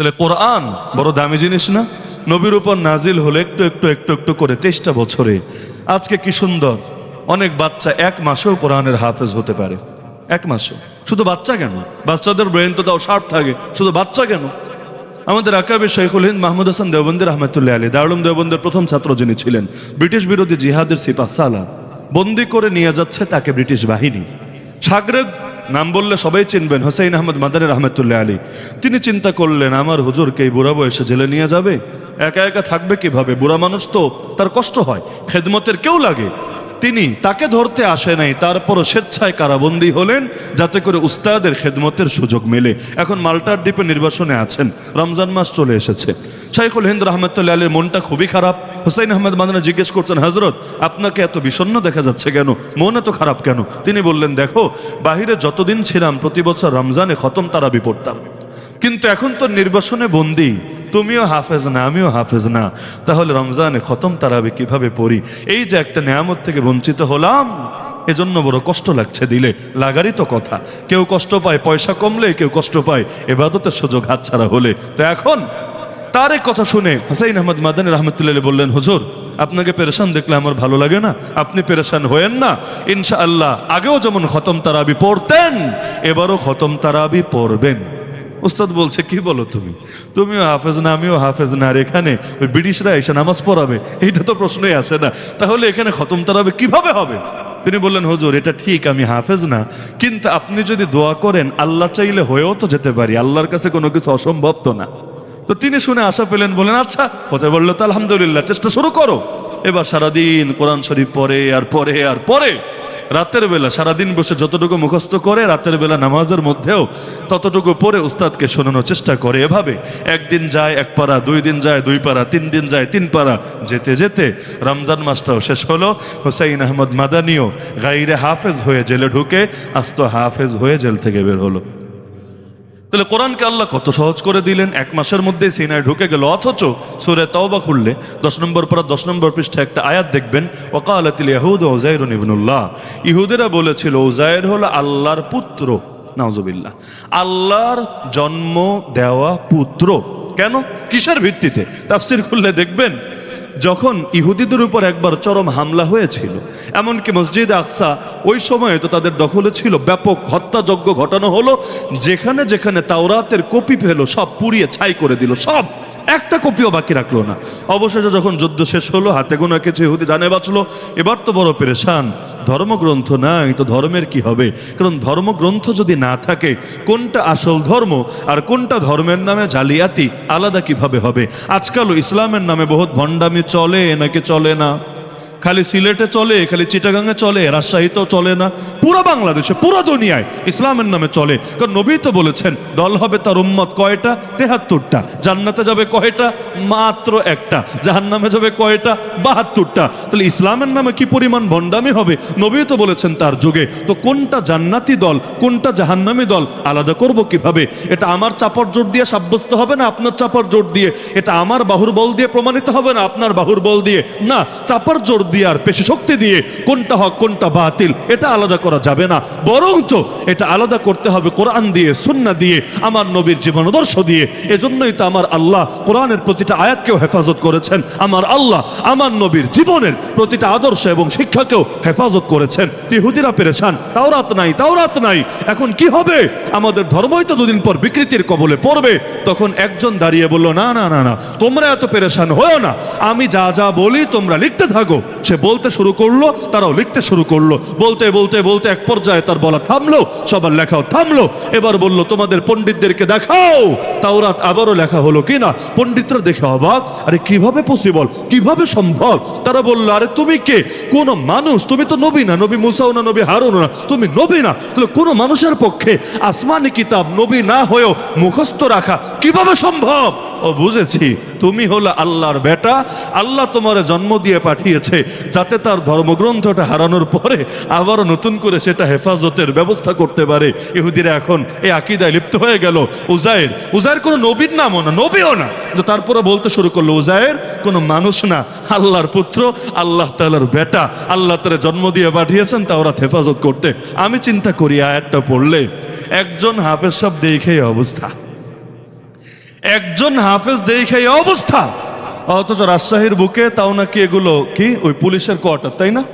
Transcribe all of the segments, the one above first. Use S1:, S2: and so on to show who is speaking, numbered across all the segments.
S1: তাহলে কোরআন বড় দামি জিনিস না? নবীর উপর নাজিল হলো একটু একটু একটু একটু করে 23টা বছরে। আজকে কি সুন্দর, অনেক বাচ্চা 1 মাসেও কোরআনের হাফেজ হতে পারে। 1 মাসে। শুধু বাচ্চা কেন, বাচ্চাদের ব্রেন তো তাও শার্প থাকে, শুধু বাচ্চা কেন? আমাদের আকাবে শাইখুল হিন্দ মাহমুদ হাসান দেওবন্দি রহমতুল্লাহ আলী, দারুল উলুম দেওবন্দের প্রথম ছাত্র যিনি ছিলেন, ব্রিটিশ বিরোধী জিহাদের সিপাহ সালার বন্দি করে নিয়ে যাচ্ছে তাকে ব্রিটিশ বাহিনী। সাগরেদ নাম বললে সবাই চিনবেন, হোসেইন আহমদ মাদানী রহমতুল্লাহ আলী। তিনি চিন্তা করলেন, আমার হুজুরকে এই বুড়া বয়সে জেলে নিয়ে যাবে, একা একা থাকবে কিভাবে? বুড়া মানুষ তো, তার কষ্ট হয়, খেদমতের কেউ লাগে। তিনি তাকে ধরতে আসে নাই, তারপরও স্বেচ্ছায় কারাবন্দী হলেন যাতে করে উস্তাদের খেদমতের সুযোগ মেলে। এখন মাল্টার দ্বীপে নির্বাসনে আছেন, রমজান মাস চলে এসেছে। শাইখুল হিন্দ রহমতুল্লাহ আলীর মনটা খুবই খারাপ। হোসেইন আহমদ মাদানী জিজ্ঞেস করছেন, হজরত আপনাকে এত বিষণ্ণ দেখা যাচ্ছে কেন, মন এত খারাপ কেন? তিনি বললেন, দেখো, বাহিরে যতদিন ছিলাম প্রতি বছর রমজানে খতম তারাবি পড়তাম, কিন্তু এখন তো নির্বাসনে বন্দী, তুমিও হাফেজ না আমিও হাফেজ না, তাহলে রমজানে খতম তারাবি কিভাবে পড়ি? এই যে একটা নেয়ামত থেকে বঞ্চিত হলাম, এজন্য বড় কষ্ট লাগছে। দিলে লাগারই তো কথা, কেউ কষ্ট পায় পয়সা কমলে, কেউ কষ্ট পায় ইবাদতের সুযোগ হাতছাড়া হলে। তো এখন তার এই কথা শুনে হোসেইন আহমদ মাদানী রহমতুল্লাহ বললেন, হুজুর আপনাকে পেরেশান দেখলে আমার ভালো লাগে না, আপনি পেরেশান হয়েন না, ইনশাআল্লাহ আগেও যেমন খতম তারাবি পড়তেন এবারও খতম তারাবি পড়বেন। উস্তাদ বলছে, কি বলো তুমি, তুমিও হাফেজ না আমিও হাফেজ না, আর এখানে ওই ব্রিটিশরা এসে নামাজ পড়াবে? এইটা তো প্রশ্নই আসে না, তাহলে এখানে খতম তারাবি কিভাবে হবে? তিনি বললেন, হুজুর এটা ঠিক আমি হাফেজ না, কিন্তু আপনি যদি দোয়া করেন আল্লাহ চাইলে হয়েও তো যেতে পারি, আল্লাহর কাছে কোনো কিছু অসম্ভব তো না। তো তিনি শুনে আশা পেলেন, বলেন আচ্ছা হতে বললো তো আলহামদুলিল্লাহ, চেষ্টা শুরু করো। এবার সারাদিন কোরআন শরীফ পড়ে আর পড়ে আর পড়ে, রাতের বেলা সারাদিন বসে যতটুকু মুখস্থ করে রাতের বেলা নামাজের মধ্যেও ততটুকু পড়ে উস্তাদকে শোনানোর চেষ্টা করে। এভাবে একদিন যায় 1 পারা, 2 দিন যায় 2 পারা, 3 দিন যায় 3 পারা, যেতে যেতে রমজান মাসটাও শেষ হলো। হোসেইন আহমদ মাদানীও গাইরে হাফেজ হয়ে জেলে ঢুকে আস্ত হাফেজ হয়ে জেল থেকে বের হলো। তাহলে কোরআনকে আল্লাহ কত সহজ করে দিলেন, 1 মাসের মধ্যে সিনায় ঢুকে গেল। অথচ সূরা তাওবা খুললে 10 নম্বর পারা 10 নম্বর পৃষ্ঠায় একটা আয়াত দেখবেন, ওয়াকালাতিল ইয়াহুদ উযাইর ইবনুল্লাহ, ইহুদিরা বলেছিল উযাইর হলো আল্লাহর পুত্র। নাউজুবিল্লাহ, আল্লাহর জন্ম দেওয়া পুত্র। কেন, কিসের ভিত্তিতে? তাফসীর খুললে দেখবেন, যখন ইহুদিদের উপর একবার চরম হামলা হয়েছিল, এমনকি মসজিদ আকসা ওই সময়ে তো তাদের দখলে ছিল, ব্যাপক হত্যাযজ্ঞ ঘটানো হলো, যেখানে যেখানে তাওরাতের কপি পেল সব পুড়িয়ে ছাই করে দিল, সব একটা কপিও বাকি রাখলো না। অবশেষে যখন যুদ্ধ শেষ হলো, হাতে গোনা কিছু ইহুদি জানে বাঁচলো। এবার তো বড় পেরেশান, ধর্মগ্রন্থ নাই তো ধর্মের কি হবে? কারণ ধর্মগ্রন্থ যদি না থাকে, কোনটা আসল ধর্ম আর কোনটা ধর্মের নামে জালিয়াতি আলাদা কিভাবে হবে? আজকালও ইসলামের নামে বহুত ভণ্ডামি চলে নাকি চলে না? খালি সিলেটে চলে, খালি চিটাগাঙে চলে, রাজশাহীতেও চলে না, পুরো বাংলাদেশে পুরো দুনিয়ায় ইসলামের নামে চলে। কারণ নবী তো বলেছেন, দল হবে তার উম্মত কয়টা? 73টা। জান্নাতে যাবে কয়টা? মাত্র একটা। জাহান্নামে যাবে কয়টা? 72টা। তাহলে ইসলামের নামে কি পরিমাণ ভণ্ডামি হবে, নবী তো বলেছেন তার যুগে। তো কোনটা জান্নাতি দল কোনটা জাহান্নামী দল আলাদা করব কিভাবে? এটা আমার চাপড় জোর দিয়ে সাব্যস্ত হবে না আপনার চাপড় জোর দিয়ে, এটা আমার বাহুর বল দিয়ে প্রমাণিত হবে না আপনার বাহুর বল দিয়ে, না, চাপড় জোর দিয়ে আর পেশি শক্তি দিয়ে কোনটা হক কোনটা বাতিল এটা আলাদা করা যাবে না, বরঞ্চ এটা আলাদা করতে হবে কোরআন দিয়ে, সুন্নাহ দিয়ে, আমার নবীর জীবন আদর্শ দিয়ে। এজন্যই তো আমার আল্লাহ কোরআনের প্রতিটা আয়াতকেও হেফাজত করেছেন, আমার আল্লাহ আমার নবীর জীবনের প্রতিটা আদর্শ এবং শিক্ষাকেও হেফাজত করেছেন। ইহুদিরা পেরেশান, তাওরাত নাই, তাওরাত নাই, এখন কি হবে? আমাদের ধর্মই তো দুদিন পর বিকৃতির কবলে পড়বে। তখন একজন দাঁড়িয়ে বলল, না না না না, তোমরা এত পেরেশান হও না, আমি যা যা বলি তোমরা লিখতে থাকো। সে বলতে শুরু করলো, তারাও লিখতে শুরু করলো। বলতে বলতে বলতে এক পর্যায়ে তার বলা থামলো, সবার লেখাও থামলো। এবার বলল, তোমাদের পণ্ডিতদেরকে দেখাও তাওরাত আবারও লেখা হলো কিনা। পণ্ডিতরা দেখে অবাক, আরে কিভাবে পসিবল, কিভাবে সম্ভব? তারা বলল, আরে তুমি কে, কোন মানুষ? তুমি তো নবী না, নবী মুসাও না, নবী হারুন না, তুমি নবী না, তাহলে কোন মানুষের পক্ষে আসমানি কিতাব নবী না হয়েও মুখস্থ রাখা কিভাবে সম্ভব? ও বুঝেছি, তুমি হলো আল্লাহর বেটা, আল্লাহ তোমার জন্ম দিয়ে পাঠিয়েছে যাতে তার ধর্মগ্রন্থটা হারানোর পরে আবারও নতুন করে সেটা হেফাজতের ব্যবস্থা করতে পারে। ইহুদিরা এখন এই আকীদায় লিপ্ত হয়ে গেল। উযাইর, উযাইর কোনো নবীর নামও না, নবীও না, কিন্তু তারপরে বলতে শুরু করলো উযাইর কোনো মানুষ না, আল্লাহর পুত্র, আল্লাহ তাআলার বেটা, আল্লাহ তাআলা জন্ম দিয়ে পাঠিয়েছেন তাওরাত হেফাজত করতে। আমি চিন্তা করি আয়াতটা পড়লে একজন হাফেজ সাহেব দেখেই অবস্থা, একজন হাফেজ দেখে এই অবস্থা, অথচ রাজশাহীর বুকে তাও নাকি এগুলো কি ওই পুলিশের কোয়ার্টার, তাই না?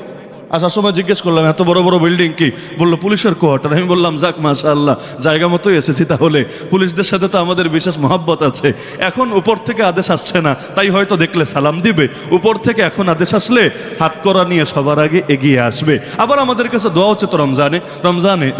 S1: আসার সময় জিজ্ঞেস করলাম এত বড় বড় বিল্ডিং কি? বললো পুলিশের কোয়ার্টার। আমি বললাম যাক মাশাআল্লাহ, জায়গা মতোই এসেছি তাহলে। পুলিশদের সাথে তো আমাদের বিশেষ মহাব্বত আছে। এখন উপর থেকে আদেশ আসছে না, তাই হয়তো দেখলে সালাম দিবে। উপর থেকে এখন আদেশ আসলে হাত করা নিয়ে সবার আগে এগিয়ে আসবে। আবার আমাদের কাছে দোয়া হচ্ছে তো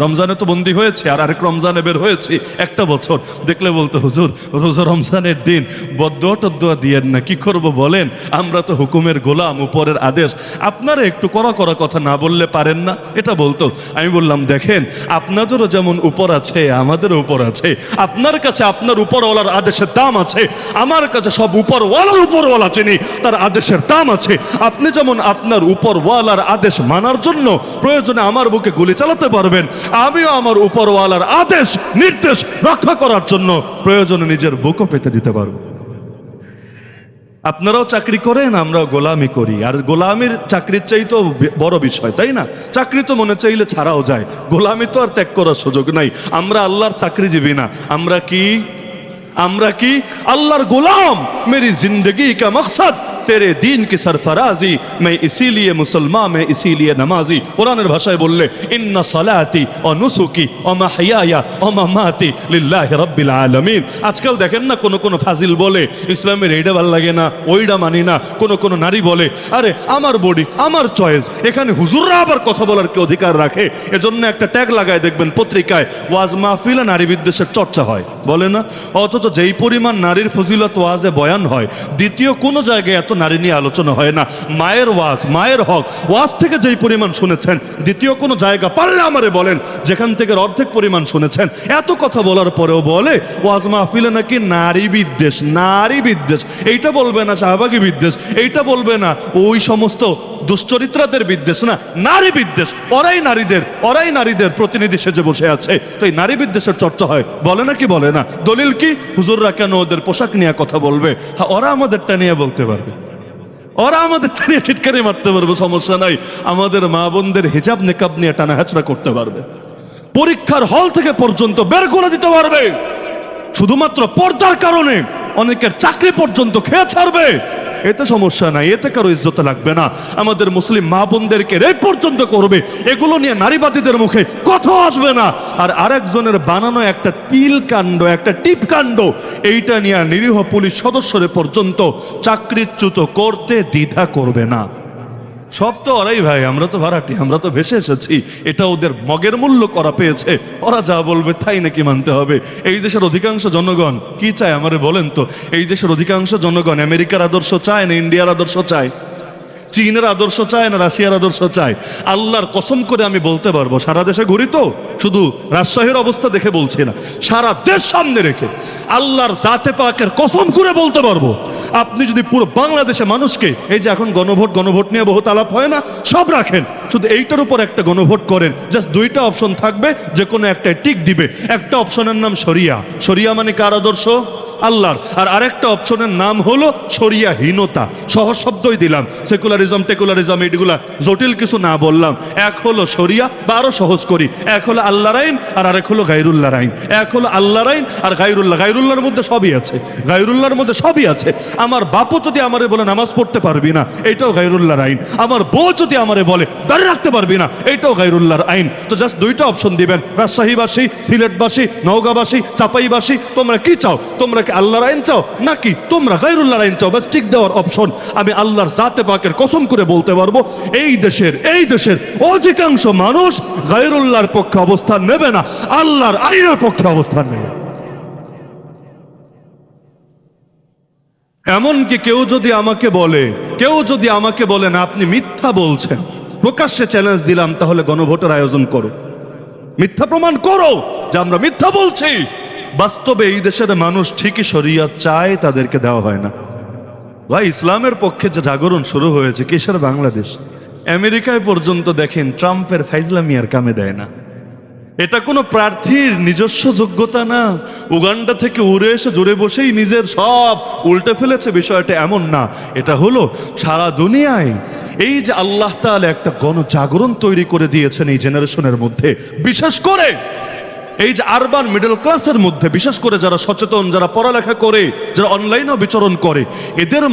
S1: রমজানে তো বন্দী হয়েছে, আর আরেক রমজানে বের হয়েছি একটা বছর। দেখলে বলতো হুজুর রোজা রমজানের দিন বদদোয়া টদ্দোয়া দিয়েন না, কি করব বলেন, আমরা তো হুকুমের গোলাম, উপরের আদেশ। আপনারা একটু কড়া কথা না বললে পারেন না, এটা বলতো। আমি বললাম দেখেন, আপনাদেরও যেমন উপর আছে আমাদেরও উপর আছে। আপনার কাছে আপনার উপরওয়ালার আদেশের দাম আছে, আমার কাছে সব উপরওয়ালা চিনি, তার আদেশের দাম আছে। আপনি যেমন আপনার উপরওয়ালার আদেশ মানার জন্য প্রয়োজনে আমার বুকে গুলি চালাতে পারবেন, আমিও আমার উপরওয়ালার আদেশ নির্দেশ রক্ষা করার জন্য প্রয়োজনে নিজের বুকও পেতে দিতে পারবো। আপনারাও চাকরি করেন, আমরাও গোলামি করি, আর গোলামির চাকরির চাইতেও বড় বিষয়, তাই না? চাকরি তো মনে চাইলে ছাড়াও যায়, গোলামি তো আর ত্যাগ করার সুযোগ নাই। আমরা আল্লাহর চাকরিজীবী না, আমরা কি আল্লাহর গোলাম। মেরি জিন্দগি কা মকসদ তেরে দিন কি সরফরাজি, मैं इसीलिए मुसलमान, मैं इसीलिए नमाजी। কোরআনের ভাষায় বললে ইন্না সালাতি ওয়া নুসুকি ওয়া মাহইয়ায়া ওয়া মামাতি লিল্লাহি রাব্বিল আলামিন। আজকাল দেখেন না কোন ফাজিল বলে ইসলামের এইটা ভালো লাগে না, ওইটা মানি না। কোন নারী বলে আরে আমার বডি আমার চয়েস। এখানে হুজুররা আবার কথা বলার কি অধিকার রাখে? এজন্য একটা ট্যাগ লাগায় দেখবেন পত্রিকায়, ওয়াজ মাহফিলে নারী বিদ্বেষের চর্চা হয়, বলে না? অথচ যেই পরিমাণ নারীর ফজিলত ওয়াজে বয়ান হয়, দ্বিতীয় কোনো জায়গায় এত নারী নিয়ে আলোচনা হয় না। মায়ের ওয়াজ, মায়ের হক ওয়াজ থেকে যেই পরিমাণ শুনেছেন, দ্বিতীয় কোনো জায়গা পারলে আমারে বলেন যেখান থেকে অর্ধেক পরিমাণ শুনেছেন। এত কথা বলার পরেও বলে ওয়াজ মাহফিলে নাকি নারী বিদ্বেষ। এইটা বলবে না শাহবাগী বিদ্বেষ, এইটা বলবে না ওই সমস্ত দুশ্চরিত্রাদের বিদ্বেষ, না, নারী বিদ্বেষ। ওরাই নারীদের প্রতিনিধি সেজে বসে আছে। তো এই নারী বিদ্বেষের চর্চা হয়, বলে না কি বলে না? দলিল কি? হুজুররা কেন ওদের পোশাক নিয়ে কথা বলবে? হ্যাঁ, ওরা আমাদেরটা নিয়ে বলতে পারবে, ওরা আমাদের নিয়ে টিটকারি মারতে পারবে, সমস্যা নাই। আমাদের মা বোনদের হিজাব নেকাব নিয়ে টানা হেঁচড়া করতে পারবে, পরীক্ষার হল থেকে পর্যন্ত বের করে দিতে পারবে। শুধুমাত্র পর্দার কারণে অনেকের চাকরি পর্যন্ত খেয়ে ছাড়বে, এতে সমস্যা নাই, এতে কারো ইজ্জত লাগবে না। আমাদের মুসলিম মা বোনদেরকে রেপ পর্যন্ত করবে, এগুলো নিয়ে নারীবাদীদের মুখে কথা আসবে না। আর আরেকজনের বানানো একটা তিল কাণ্ড, একটা টিপ কাণ্ড, এইটা নিয়ে নিরীহ পুলিশ সদস্যদের পর্যন্ত চাকরিচ্যুত করতে দ্বিধা করবে না। সব তো ওরাই ভাই, আমরা তো ভাড়াটি, আমরা তো ভেসে এসেছি। এটা ওদের মগের মূল্য করা পেয়েছে, ওরা যা বলবে তাই নাকি মানতে হবে। এই দেশের অধিকাংশ জনগণ কি চায় আমারে বলেন তো? এই দেশের অধিকাংশ জনগণ আমেরিকার আদর্শ চায় না ইন্ডিয়ার আদর্শ চায়? চীনের আদর্শ চায় না রাশিয়ার আদর্শ চায়? আল্লাহর কসম করে আমি বলতে পারবো, সারা দেশে ঘুরি তো, শুধু রাজশাহীর অবস্থা দেখে বলছি না, সারা দেশ সামনে রেখে আল্লাহর জাতে পাকের কসম করে বলতে পারবো, আপনি যদি পুরো বাংলাদেশে মানুষকে, এই যে এখন গণভোট নিয়ে বহুত আলাপ হয় না, সব রাখেন, শুধু এইটার উপর একটা গণভোট করেন, জাস্ট দুইটা অপশন থাকবে, যে কোনো একটা টিক দিবে। একটা অপশনের নাম শরিয়া মানে কার আদর্শ? আল্লাহর। আর আরেকটা অপশনের নাম হলো শরিয়াহীনতা। সহজ শব্দই দিলাম, সেকুলারিজম টেকুলারিজম এইগুলা জটিল কিছু না বললাম। এক হলো শরিয়া, বা আরো সহজ করি, এক হলো আল্লাহর আইন আর আরেক হলো গায়রুল্লাহর আইন। এক হলো আল্লাহর আইন আর গায়রুল্লাহর মধ্যে সবই আছে, গায়রুল্লাহর মধ্যে সবই আছে। আমার বাপও যদি আমারে বলে নামাজ পড়তে পারবি না, এইটাও গায়রুল্লাহর আইন। আমার বউ যদি আমারে বলে দাঁড়িয়ে রাখতে পারবি না, এইটাও গায়রুল্লাহর আইন। তো জাস্ট দুইটা অপশন দিবেন, রাজশাহীবাসী, সিলেটবাসী, নওগাঁবাসী, চাপাইবাসী, তোমরা কি চাও? তোমরা কি আল্লাহর আইন চাও, নাকি তোমরা গায়রুল্লাহর আইন চাও? বাস টিক দেওয়ার অপশন। আমি আল্লাহর জাতে পাকের কসম করে বলতে পারবো, এই দেশের অধিকাংশ মানুষ গায়রুল্লাহর পক্ষে অবস্থান নেবে না, আল্লাহর আইনের পক্ষে অবস্থান নেবে। এমনকি কেউ যদি আমাকে বলে না আপনি মিথ্যা বলছেন, প্রকাশ্যে চ্যালেঞ্জ দিলাম, তাহলে গণভোটের আয়োজন করো, মিথ্যা প্রমাণ করো যে আমরা মিথ্যা বলছি। বাস্তবে এই দেশের মানুষ ঠিকই শরিয়ত চায়, তাদেরকে দেওয়া হয় না। ভাই, ইসলামের পক্ষে যে জাগরণ শুরু হয়েছে, কিসের বাংলাদেশ, আমেরিকায় পর্যন্ত দেখেন ট্রাম্পের ফাইজলামি আর কামে দেয় না। এটা কোনো প্রার্থীর নিজস্ব যোগ্যতা না, উগান্ডা থেকে উড়ে এসে জুড়ে বসেই নিজের সব উল্টে ফেলেছে, বিষয়টা এমন না। এটা হলো সারা দুনিয়ায় এই যে আল্লাহ তাআলা একটা গণজাগরণ তৈরি করে দিয়েছেন এই জেনারেশনের মধ্যে, বিশেষ করে এই যে আরবান মিডল ক্লাসের মধ্যে বিশেষ করে যারা সচেতন, যারা পড়ালেখা করে, যারা অনলাইনেও বিচরণ করে, এদের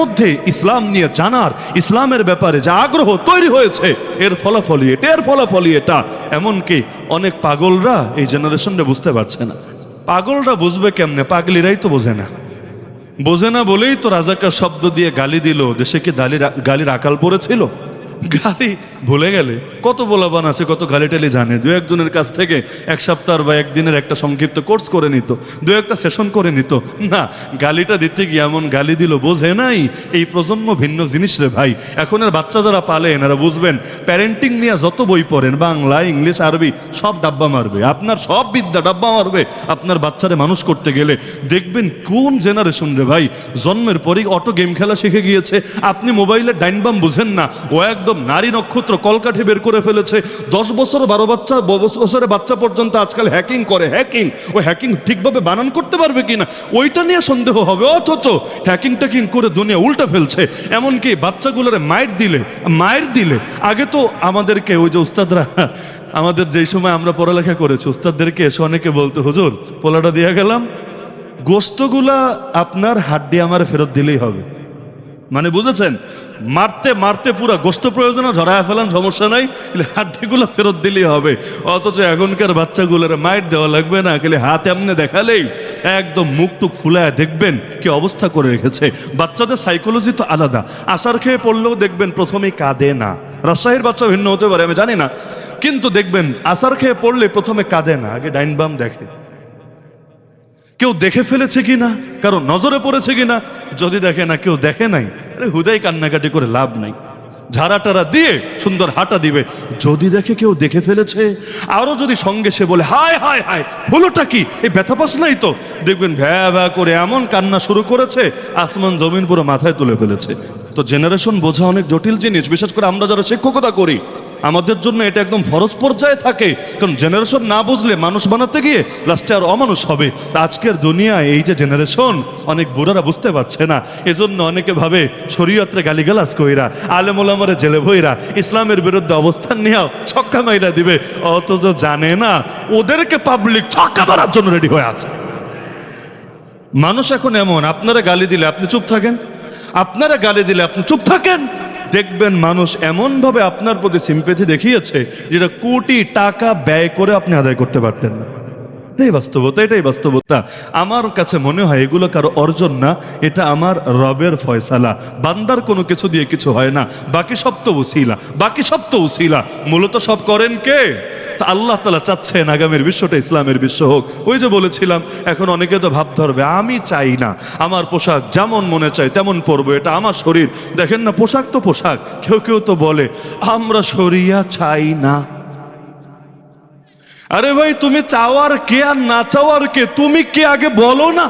S1: মধ্যে ইসলাম নিয়ে জানার, ইসলামের ব্যাপারে যে আগ্রহ তৈরি হয়েছে, এর ফলাফলই এটা। এমনকি অনেক পাগলরা এই জেনারেশনটা বুঝতে পারছে না। পাগলরা বুঝবে কেমনে? পাগলিরাই তো বোঝে না বলেই তো রাজাকার শব্দ দিয়ে গালি দিল। দেশে কি গালির আকাল পড়েছিল? গালি ভুলে গেলে কত বলাবান আছে, কত গালিটালি জানে। দু একজনের কাছ থেকে এক সপ্তাহ বা একদিনের একটা সংক্ষিপ্ত কোর্স করে নিত, দু একটা সেশন করে নিত। না, গালিটা দিতে গিয়ে এমন গালি দিল, বোঝে নাই। এই প্রজন্ম ভিন্ন জিনিস রে ভাই। এখনের বাচ্চা যারা পালেন এরা বুঝবেন, প্যারেন্টিং নিয়ে যত বই পড়েন, বাংলা, ইংলিশ, আরবি, সব ডাব্বা মারবে। আপনার সব বিদ্যা ডাব্বা মারবে আপনার বাচ্চারে মানুষ করতে গেলে। দেখবেন কোন জেনারেশন রে ভাই, জন্মের পরেই অটো গেম খেলা শিখে গিয়েছে। আপনি মোবাইলের ডাইনবাম বুঝেন না, ও একদম নারী নক্ষত্র কলকাঠি বের করে ফেলেছে। 10 বছর 12 বছরের বাচ্চা পর্যন্ত আজকাল হ্যাকিং করে। ও হ্যাকিং ঠিকভাবে বানান করতে পারবে কিনা ওইটা নিয়ে সন্দেহ হবে, অথচ হ্যাকিং করে দুনিয়া উল্টে ফেলছে। এমনকি বাচ্চাগুলোরে মায়ের দিলে আগে তো আমাদেরকে ওই যে উস্তাদরা, আমাদের যেই সময় আমরা পড়ালেখা করেছি, উস্তাদদেরকে এসে অনেকে বলতো, হুজুর পোলাটা দিয়ে গেলাম, গোস্তগুলা আপনার হাড্ডি আমার ফেরত দিলেই হবে। মানে বুঝেছেন, মারতে পুরা গোস্ত প্রয়োজন ঝরায় ফেলান, সমস্যা নাই, হাড্ডিগুলো ফেরত দিলেই হবে। অথচ এখনকার বাচ্চাগুলোর মাইট দেওয়া লাগবে না, খালি হাত এমনি দেখালেই একদম মুখ টুক ফুলায় দেখবেন কি অবস্থা করে রেখেছে। বাচ্চাদের সাইকোলজি তো আলাদা। আসার খেয়ে পড়লেও দেখবেন প্রথমেই কাঁদে না। রাজশাহীর বাচ্চা ভিন্ন হতে পারে, আমি জানি না, কিন্তু দেখবেন আসার খেয়ে পড়লে প্রথমে কাঁদে না, আগে ডাইন বাম দেখে কেউ দেখে ফেলেছে কিনা, কারণ নজরে পড়েছে কিনা। যদি দেখে না, কেউ দেখে নাই, আরে হুদাই কান্নাকাটি করে লাভ নাই, ঝাড়াটারা দিয়ে সুন্দর হাঁটা দিবে। যদি দেখে কেউ দেখে ফেলেছে, আরো যদি সঙ্গে সে বলে হায় হায় হায়, হলোটা কি, এই ব্যথা পাস নাই তো, দেখবেন ভ্যা করে এমন কান্না শুরু করেছে, আসমান জমিন পুরো মাথায় তুলে ফেলেছে। তো জেনারেশন বোঝা অনেক জটিল জিনিস, বিশেষ করে আমরা যারা শিক্ষকতা করি, আমাদের জন্য এটা একদম ফরজ পর্যায়ে থাকে। কারণ জেনারেশন না বুঝলে মানুষ বানাতে গিয়ে লাস্টে আর অমানুষ হবে। তা আজকের দুনিয়ায় এই যে জেনারেশন, অনেক বুড়ারা বুঝতে পারছে না, এজন্য অনেকে ভাবে শরীয়তরে গালিগালাজ কইরা, আলেম ওলামারে জেলে বইরা ইসলামের বিরুদ্ধে অবস্থান নিয়ে ছক্কা মাইরা দিবে, অথচ জানে না ওদেরকে পাবলিক ছক্কা মারার জন্য রেডি হয়ে আছে। মানুষ এখন এমন, আপনারা গালি দিলে আপনি চুপ থাকেন, দেখবেন মানুষ এমন ভাবে আপনার প্রতি সিম্পেথি দেখিয়েছে যেটা কোটি টাকা ব্যয় করে আপনি আদায় করতে পারতেন না। এটাই বাস্তবতা। আমার কাছে মনে হয় এগুলো কারো অর্জন না, এটা আমার রবের ফয়সালা। বান্দার কোনো কিছু দিয়ে কিছু হয় না, বাকি সব তো উসিলা। মূলত সব করেন কে? তা আল্লাহ তাআলা চাচ্ছেন আগামীর বিশ্বটা ইসলামের বিশ্ব হোক। ওই যে বলেছিলাম, এখন অনেকে তো ভাব ধরবে, আমি চাই না আমার পোশাক যেমন মনে চাই তেমন পরবো, এটা আমার শরীর। দেখেন না, পোশাক তো পোশাক। কেউ তো বলে আমরা শরিয়া চাই না। আরে ভাই, তুমি চাওয়ার কে আর না চাওয়ার কে? তুমি কে আগে বলো না।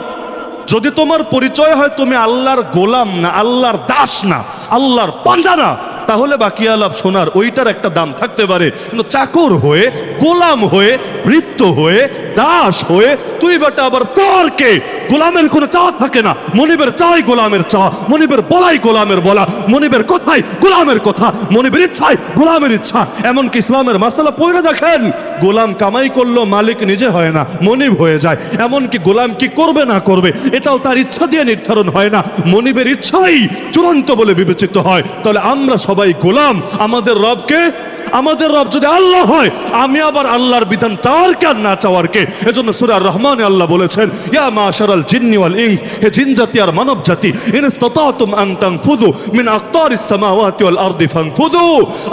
S1: যদি তোমার পরিচয় হয় তুমি আল্লাহর গোলাম না, আল্লাহর দাস না, আল্লাহর বান্দা না, তাহলে বাকি আলাপ শোনার ওইটার একটা দাম থাকতে পারে। কিন্তু চাকর হয়ে, গোলাম হয়ে, ভৃত্য হয়ে, দাস হয়ে তুই বেটা আবার চাওয়ার কে? গোলামের কোনো চাওয়া থাকে না। মনিবের চাই গোলামের চাওয়া, মনিবের বলাই গোলামের বলা, মনিবের কথাই গোলামের কথা, মনিবের ইচ্ছাই গোলামের ইচ্ছা। এমনকি ইসলামের মাসালা পয়রা দেখেন, গোলাম কামাই করলো মালিক নিজে হয় না, মনিব হয়ে যায়। এমনকি গোলাম কি করবে না করবে এটাও তার ইচ্ছা দিয়ে নির্ধারণ হয় না, মনিবের ইচ্ছাই চূড়ান্ত বলে বিবেচিত হয়। তাহলে আমরা সবাই গোলাম। আমাদের রবকে, আমাদের রব যদি আল্লাহ হয়, আমি আবার আল্লাহর বিধান চাওয়ার কে আর না চাওয়ার কে? এজন্য সূরা আর-রহমানে আল্লাহ বলেছেন, ইয়া মাশারাল জিন্নি ওয়াল ইনস, হে জিন জাতি আর মানব জাতি, ইন ইসতাতাতুম আন তানফুযু মিন আকতারিস সামাওয়াতি ওয়াল আরদি ফানফুযু।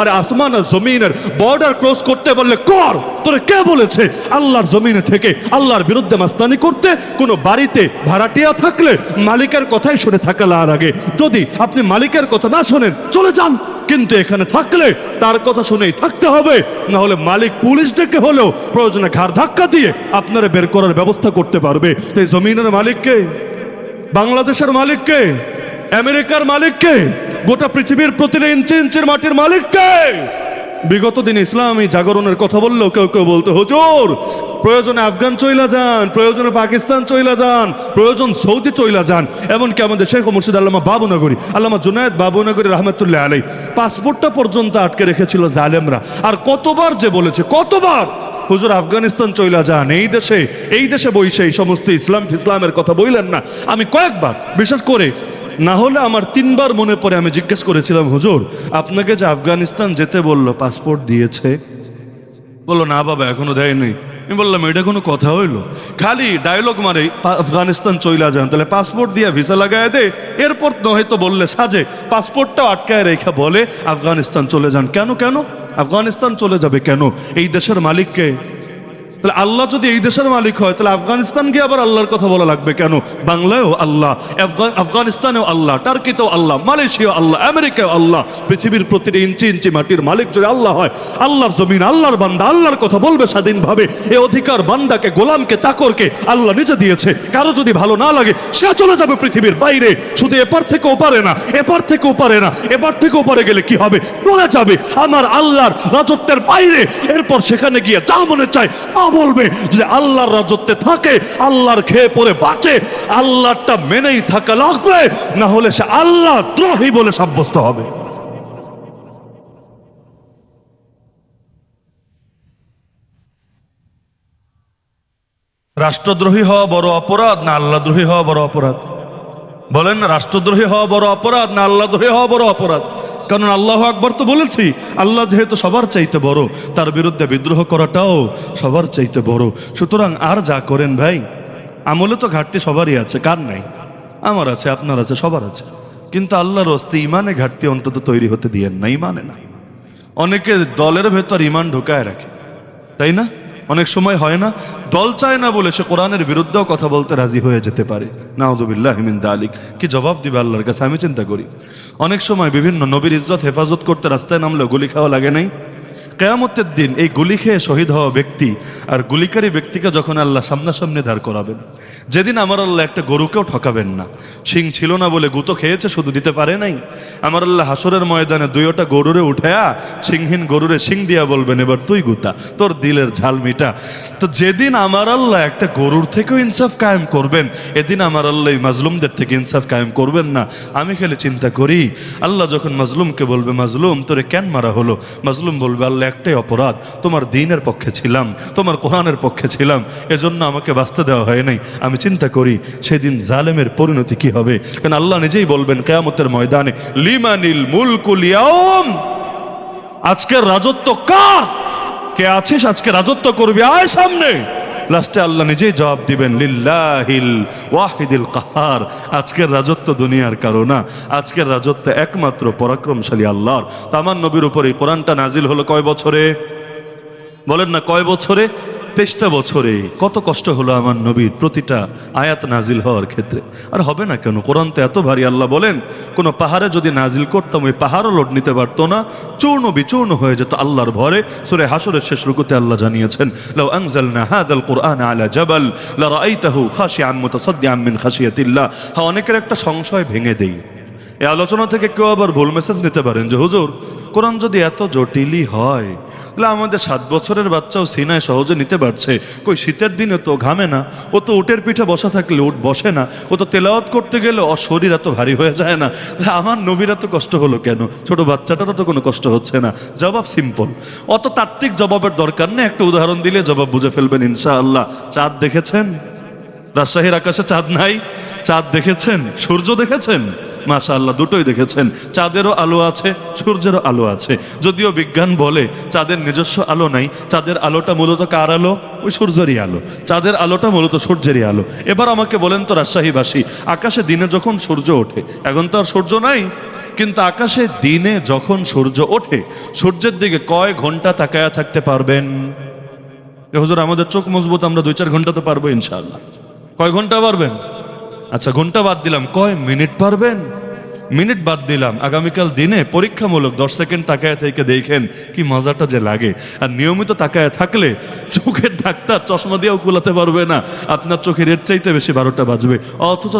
S1: আরে আসমান আর জমিনের বর্ডার ক্রস করতে বললে কর। তোরে কে বলেছে আল্লাহর জমিনে থেকে আল্লাহর বিরুদ্ধে মাস্তানি করতে? কোনো বাড়িতে ভাড়াটিয়া থাকলে মালিকের কথাই শুনে থাকার আগে, যদি আপনি মালিকের কথা না শোনেন চলে যান। কিন্তু এখানে থাকলে তার কথা শুনেই থাকতে হবে, না হলে মালিক পুলিশ ডেকে হলেও প্রয়োজনে ঘাড় ধাক্কা দিয়ে আপনারা বের করার ব্যবস্থা করতে পারবে। তাই জমিনের মালিককে, বাংলাদেশের মালিককে, আমেরিকার মালিককে, গোটা পৃথিবীর প্রতিটা ইঞ্চির মাটির মালিককে। বিগত দিন ইসলামী জাগরণের কথা বললেও কেউ বলতে, হুজুর প্রয়োজনে আফগান চইলা যান, প্রয়োজনে পাকিস্তান চইলা যান, প্রয়োজন সৌদি চইলা যান। এমনকি আমাদের শেখ মুর্শিদ আল্লামা বাবুনগরী, আল্লামা জুনায়েদ বাবুনগরী রহমতুল্লাহ আলাই, পাসপোর্টটা পর্যন্ত আটকে রেখেছিল জালেমরা। আর কতবার যে বলেছে, কতবার হুজুর আফগানিস্তান চইলা যান, এই দেশে বইসে এই সমস্ত ইসলামের কথা বললেন না। আমি কয়েকবার, বিশেষ করে না হলে আমার 3বার মনে পড়ে, আমি জিজ্ঞেস করেছিলাম, হুজুর আপনাকে যে আফগানিস্তান যেতে বললো পাসপোর্ট দিয়েছে? বললো না বাবা এখনো দেয়নি। আমি বললাম এটা কোনো কথা হইলো? খালি ডায়লগ মারে আফগানিস্তান চইলা যান, তাহলে পাসপোর্ট দিয়ে ভিসা লাগায় দে, এরপর হয়তো বললে সাজে, পাসপোর্টটাও আটকায় রেখা বলে আফগানিস্তান চলে যান। কেন আফগানিস্তান চলে যাবে কেন? এই দেশের মালিককে। তাহলে আল্লাহ যদি এই দেশের মালিক হয়, তাহলে আফগানিস্তান গিয়ে আবার আল্লাহর কথা বলা লাগবে কেন? বাংলায়ও আল্লাহ, আফগানিস্তানেও আল্লাহ, টার্কিতেও আল্লাহ, মালয়েশিয়াও আল্লাহ, আমেরিকাও আল্লাহ। পৃথিবীর প্রতিটি ইঞ্চি ইঞ্চি মাটির মালিক যদি আল্লাহ হয়, আল্লাহর জমিন, আল্লাহর বান্দা আল্লাহর কথা বলবে স্বাধীনভাবে। এই অধিকার বান্দাকে, গোলামকে, চাকরকে আল্লাহ নিজে দিয়েছে। কারো যদি ভালো না লাগে সে চলে যাবে পৃথিবীর বাইরে। শুধু এপার থেকে ওপারে না, এপার থেকে ওপারে না, এপার থেকে ওপারে গেলে কি হবে? চলে যাবে আমার আল্লাহর রাজত্বের বাইরে। এরপর সেখানে গিয়ে যা মনে চায় বলবে। যদি আল্লাহর রাজত্বে থাকে, আল্লাহর খেয়ে পরে বাঁচে, আল্লাহটা মেনেই থাকা লাগবে, না হলে সে আল্লাহ দ্রোহী বলে সাব্যস্ত হবে। রাষ্ট্রদ্রোহী হওয়া বড় অপরাধ না আল্লাহদ্রোহী হওয়া বড় অপরাধ? বলেন না, রাষ্ট্রদ্রোহী হওয়া বড় অপরাধ না আল্লাহদ্রোহী হওয়া বড় অপরাধ? কারণ আল্লাহু আকবার তো বলেছি, আল্লাহ যেহেতু সবার চাইতে বড়, তার বিরুদ্ধে বিদ্রোহ করাটাও সবার চাইতে বড়। সুতরাং আর যা করেন ভাই, আমলে তো ঘাটতি সবারই আছে, কার নাই? আমার আছে, আপনার আছে, সবার আছে। কিন্তু আল্লাহর হস্তে ইমানে ঘাটতি অন্তত তৈরি হতে দিয়েন না। ইমানে না, অনেকে দলের ভেতর ইমান ঢুকায় রাখে, তাই না? অনেক সময় হয় না, দল চায় না বলে সে কোরআনের বিরুদ্ধেও কথা বলতে রাজি হয়ে যেতে পারে। নাউযুবিল্লাহ মিন যালিক। কি জবাব দিবে আল্লাহর কাছে? আমি চিন্তা করি, অনেক সময় বিভিন্ন নবীর ইজ্জত হেফাজত করতে রাস্তায় নামলে গুলি খাওয়া লাগে নাই? কিয়ামতের দিন এই গুলি খেয়ে শহীদ হওয়া ব্যক্তি আর গুলিকারী ব্যক্তিকে যখন আল্লাহ সামনাসামনি দাঁড় করাবেন, যেদিন আমার আল্লাহ একটা গরুকেও ঠকাবেন না। শিং ছিল না বলে গুতো খেয়েছে, শুধু দিতে পারে নাই। আমার আল্লাহ হাসরের ময়দানে 2টা গরুরে উঠায়া সিংহীন গরুরে শিং দিয়া বলবেন, এবার তুই গুতা, তোর দিলের ঝাল মিটা। তো যেদিন আমার আল্লাহ একটা গরুর থেকেও ইনসাফ কায়েম করবেন, এদিন আমার আল্লাহ মাজলুমদের থেকে ইনসাফ কায়েম করবেন না। আমি খালি চিন্তা করি, আল্লাহ যখন মাজলুমকে বলবে, মাজলুম তোরে কেন মারা হলো? মাজলুম বলবে, আল্লাহ একটাই অপরাধ, তোমার দ্বীনের পক্ষে ছিলাম, তোমার কোরআনের পক্ষে ছিলাম, এজন্য আমাকে বাঁচতে দেওয়া হয় নাই। আমি চিন্তা করি সেদিন জালেমের পরিণতি কি হবে। কারণ আল্লাহ নিজেই বলবেন কিয়ামতের ময়দানে, লিমানিল মুলকুল ইয়াউম, আজকের রাজত্ব কার? কে আছিস আজকে রাজত্ব করবি, আয় সামনে। লাস্টে আল্লাহ নিজেই জবাব দিবেন, লিল্লাহিল ওয়াহিদিল কাহার। আজকের রাজত্ব দুনিয়ার কারো না, আজকের রাজত্ব একমাত্র পরাক্রমশালী আল্লাহর। তো আমার নবীর উপরে এই কোরআনটা নাজিল হলো কয় বছরে? বলেন না কয় বছরে? 23টা বছরে। কত কষ্ট হলো আমার নবীর প্রতিটা আয়াত নাজিল হওয়ার ক্ষেত্রে। আর হবে না কেন? কোরআন তো এত ভারী। আল্লাহ বলেন, কোনো পাহাড়ে যদি নাজিল করতাম, ওই পাহাড়ও লোড নিতে পারতো না, চূর্ণ বিচূর্ণ হয়ে যেত আল্লাহর ভরে। সূরা হাশরের শেষ রুকুতে আল্লাহ জানিয়েছেন, লাউ আনজালনা হাযাল কুরআন আলা জাবাল লারাআইতাহু খাশিআন মুতাসাদ্দিআন মিন খাশিয়াতিল্লাহ। হ্যাঁ, অনেকের একটা সংশয় ভেঙে দেই। এই আলোচনা থেকে কেউ আবার ভুল মেসেজ নিতে পারেন যে, হুজুর কোরআন যদি এত জটিলই হয়, তাহলে আমাদের 7 বছরের বাচ্চাও সিনায় সহজে নিতে পারছে। কই শীতের দিনে তো ঘামে না, ও তো উটের পিঠে বসা থাকলে উট বসে না, ও তো তেলাওয়াত করতে গেলে ওর শরীর এত ভারী হয়ে যায় না, আমার নবীর এত কষ্ট হলো কেন? ছোট বাচ্চাটারও তো কোনো কষ্ট হচ্ছে না। জবাব সিম্পল, অত তাত্ত্বিক জবাবের দরকার নেই। একটা উদাহরণ দিলে জবাব বুঝে ফেলবেন ইনশাআল্লাহ। চাঁদ দেখেছেন? রাজশাহীর আকাশে চাঁদ নাই? চাঁদ দেখেছেন? সূর্য দেখেছেন? মাশাআল্লাহ, দুটোই দেখেছেন। চাঁদেরও আলো আছে, সূর্যেরও আলো আছে। যদিও বিজ্ঞান বলে চাঁদের নিজস্ব আলো নাই, চাঁদের আলোটা মূলত কার আলো? ওই সূর্যেরই আলো। চাঁদের আলোটা মূলত সূর্যেরই আলো। এবার আমাকে বলেন তো রাজশাহীবাসী, আকাশে দিনে যখন সূর্য ওঠে, এখন তো আর সূর্য নাই, কিন্তু আকাশে দিনে যখন সূর্য ওঠে, সূর্যের দিকে কয় ঘন্টা তাকায়া থাকতে পারবেন? হুজুর আমাদের চোখ মজবুত, আমরা 2-4 ঘন্টা তো পারবো ইনশাআল্লাহ। কয় ঘন্টা পারবেন? আচ্ছা, ঘন্টা বাদ দিলাম, কয় মিনিট পারবেন? মিনিট বাদ দিলাম, আগামীকাল দিনে পরীক্ষামূলক 10 সেকেন্ড তাকায় থেকে দেখেন কি মজাটা যে লাগে। আর নিয়মিত তাকায় থাকলে চোখের ডাক্তার চশমা দিয়েও কুলাতে পারবে না, আপনার চোখের এর চাইতে বেশি 12টা বাজবে। অথচ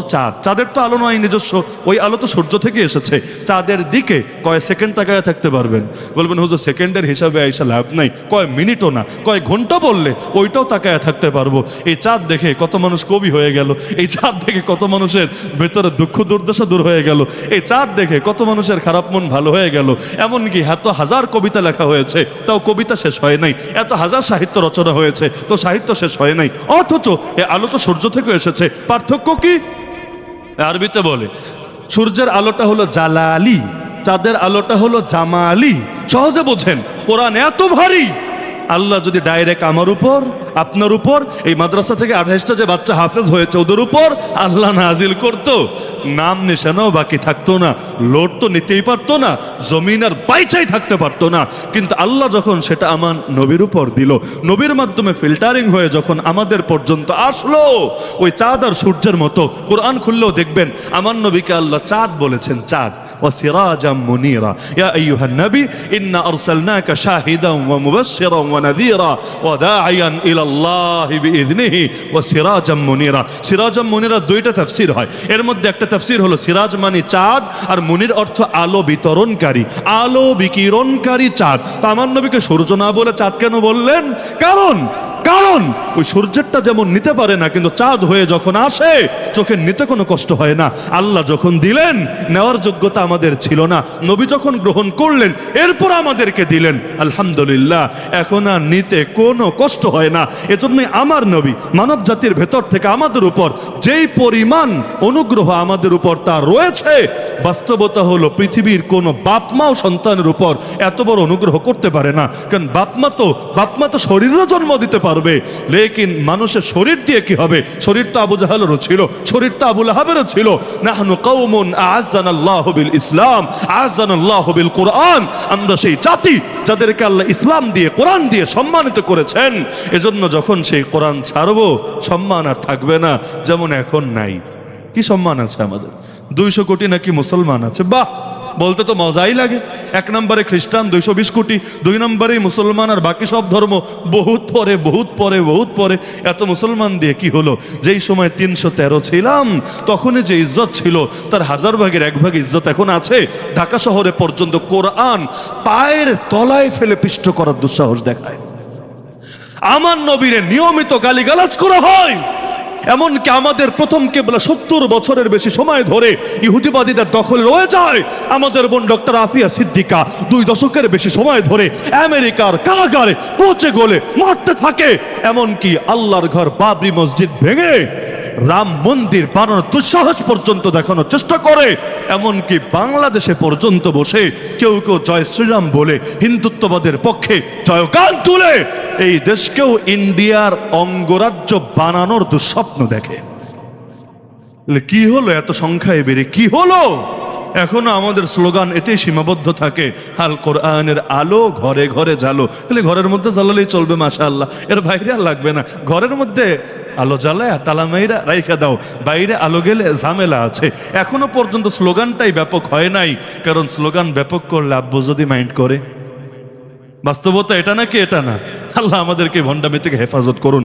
S1: চাঁদের তো আলো নয় নিজস্ব, ওই আলো তো সূর্য থেকে এসেছে। চাঁদের দিকে কয় সেকেন্ড তাকায় থাকতে পারবেন? বলবেন হুজুর সেকেন্ডের হিসাবে আইসা লাভ নাই, কয় মিনিটও না, কয় ঘন্টা বললে ওইটাও তাকায় থাকতে পারবো। এই চাঁদ দেখে কত মানুষ কবি হয়ে গেল, এই চাঁদ দেখে কত মানুষের ভেতরে দুঃখ দুর্দশা দূর হয়ে গেল, এই এই চাঁদ দেখে কত মানুষের খারাপ মন ভালো হয়ে গেল। এমনকি এত হাজার কবিতা লেখা হয়েছে, তাও কবিতা শেষ হয় নাই। এত হাজার সাহিত্য রচনা হয়েছে, তো সাহিত্য শেষ হয় নাই। অথচ এ আলো তো সূর্য থেকে এসেছে। পার্থক্য কি? আরবিতে বলে সূর্যের আলোটা হলো জালালি, চাঁদের আলোটা হলো জামালি। সহজে বোঝেন, কোরআন এত ভারী, আল্লাহ যদি ডাইরেক্ট আমার উপর, আপনার উপর, এই মাদ্রাসা থেকে 28টা যে বাচ্চা হাফেজ হয়েছে ওদের উপর আল্লাহ নাজিল করতো, নাম নিশানাও বাকি থাকতো না, লোড তো নিতেই পারতো না, জমিন আর বাইচাই থাকতে পারতো না। কিন্তু আল্লাহ যখন সেটা আমার নবীর উপর দিল, নবীর মাধ্যমে ফিল্টারিং হয়ে যখন আমাদের পর্যন্ত আসলো, ওই চাঁদ আর সূর্যের মতো কোরআন খুললেও দেখবেন আমার নবীকে আল্লাহ চাঁদ বলেছেন, চাঁদ। وسراجا منيرا يا أيها النبي إنا أرسلناك شاهدا ومبشرا ونذيرا وداعيا إلى الله بإذنه وسراجا منيرا। সিরাজাম মুনিরার দুইটা তাফসীর হয়, এর মধ্যে একটা তাফসীর হলো সিরাজ মানে চাঁদ, আর মুনির অর্থ আলো বিতরণকারী, আলো বিকিরণকারী চাঁদ। তো আমার নবীকে সূর্য না বলে চাঁদ কেন বললেন? কারণ ওই সূর্যেরটা যেমন নিতে পারে না, কিন্তু চাঁদ হয়ে যখন আসে চোখের নিতে কোনো কষ্ট হয় না। আল্লাহ যখন দিলেন, নেওয়ার যোগ্যতা আমাদের ছিল না, নবী যখন গ্রহণ করলেন এরপর আমাদেরকে দিলেন, আলহামদুলিল্লাহ, এখন আর নিতে কোনো কষ্ট হয় না। এজন্যই আমার নবী মানব জাতির ভেতর থেকে আমাদের উপর যেই পরিমাণ অনুগ্রহ আমাদের উপর তা রয়েছে, বাস্তবতা হলো পৃথিবীর কোনো বাপমাও সন্তানের উপর এত বড় অনুগ্রহ করতে পারে না। কারণ বাপমা তো শরীরও জন্ম দিতে পারবে, লেকিন মানুষের শরীর দিয়ে কি হবে? শরীর তো আবু জাহালেরও ছিল, শরীর তো আবু লাহাবেরও ছিল। নাহনু কওমুন আ'আজ্জানাল্লাহু বিল ইসলাম আ'আজ্জানাল্লাহু বিল কুরআন। আমরা সেই জাতি যাদেরকে আল্লাহ ইসলাম দিয়ে, কোরআন দিয়ে সম্মানিত করেছেন। এজন্য যখন সেই কোরআন ছাড়বো, সম্মান আর থাকবে না যেমন এখন নাই। কি সম্মান আছে আমাদের? 200 কোটি নাকি মুসলমান আছে, বাহ, বলতে তো মজাই লাগে। 1 নম্বরে খ্রিস্টান 220 কোটি, 2 নম্বরে মুসলমান, আর বাকি সব ধর্ম বহুত পরে। এত মুসলমান দিয়ে কি হলো? যেই সময় 313 ছিলাম, তখনই যে ইজ্জত ছিল তার 1000 ভাগের 1 ভাগ ইজ্জত এখন আছে। ঢাকা শহরে পর্যন্ত কোরআন পায়ের তলায় ফেলে পিষ্ট করার দুঃসাহস দেখায়। আমার নবীরে নিয়মিত গালিগালাজ করা হয়। এমনকি আমাদের প্রথম কেবলা 70 বছরের বেশি সময় ধরে ইহুদিবাদীদের দখলে রয়ে যায়। আমাদের বোন ডক্টর আফিয়া সিদ্দিকা 2 দশকের বেশি সময় ধরে আমেরিকার কারাগারে পচে গলে মরতে থাকে। এমনকি আল্লাহর ঘর বাবরি মসজিদ ভেঙে রাম মন্দির বানানোর দুঃসাহস পর্যন্ত দেখানোর চেষ্টা করে। এমনকি বাংলাদেশে পর্যন্ত বসে কেউ জয় শ্রীরাম বলে হিন্দুত্ববাদের পক্ষে জয়গান তুলে এই দেশকেও ইন্ডিয়ার অঙ্গরাজ্য বানানোর দুঃস্বপ্ন দেখে। কি হলো এত সংখ্যায় বেড়ে? কি হলো? এখনো আমাদের স্লোগান এতেই সীমাবদ্ধ থাকে, আল কোরআনের আলো ঘরে ঘরে জ্বালো। তাহলে ঘরের মধ্যে জ্বালালেই চলবে, মাশাআল্লাহ, এর বাইরে আর লাগবে না। ঘরের মধ্যে আলো জ্বালায় তালা মাইরা রাইখা দাও, বাইরে আলো গেলে ঝামেলা আছে। এখনো পর্যন্ত স্লোগানটাই ব্যাপক হয় নাই, কারণ স্লোগান ব্যাপক করলে আব্বু যদি মাইন্ড করে। বাস্তবতা এটা নাকি এটা না? আল্লাহ আমাদেরকে ভণ্ডামি থেকে হেফাজত করুন।